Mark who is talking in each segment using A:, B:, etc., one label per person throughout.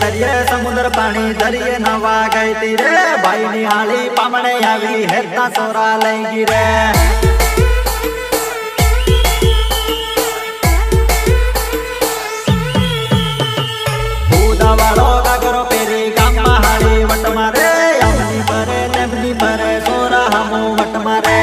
A: दरिये समुद्र पानी दरिये नवा गई ती रे भाई निहाली पामणे आवी हेता सोरा लेगी रे बूदा वालो गागरो पेरी गामा हाली वट मारे अमनी परे नेमनी परे सोरा हमो वट मारे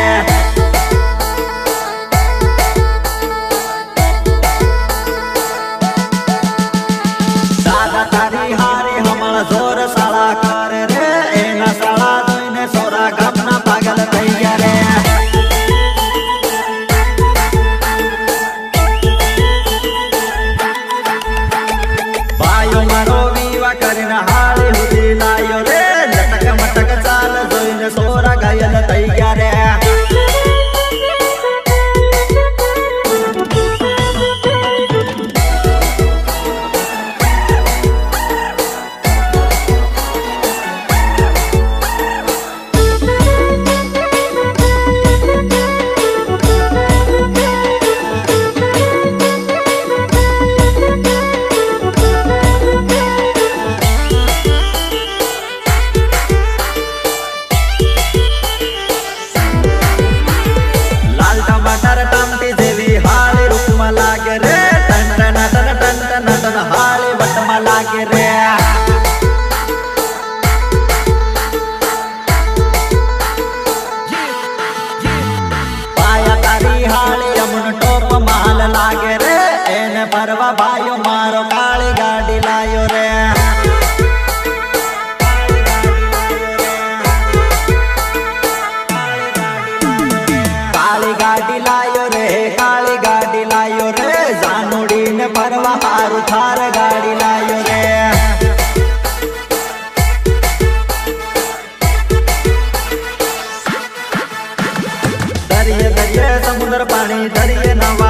A: जोर साला कर रे एना साला दोइने सोरा गमना पागल થઈ ગયા રે ભાઈઓ મારો વિવા કરીને હાળી હુધી લાયો રે લટક મટક ચાલ જોઈને સોરા ઘાયલ થઈ ગયા રે हाली वटमा लागे रे पाया तारी हाली अमुन टोप माल लागे रे एने परवा भाइयो मारो काली गाड़ी लायो रे काली गाड़ी लायो रे काली गाड़ी लायो रे जानोड़ी ने परवा हारू थार गाड़ी लायो रे दरिये दरिये समुद्र पानी दरिये नवा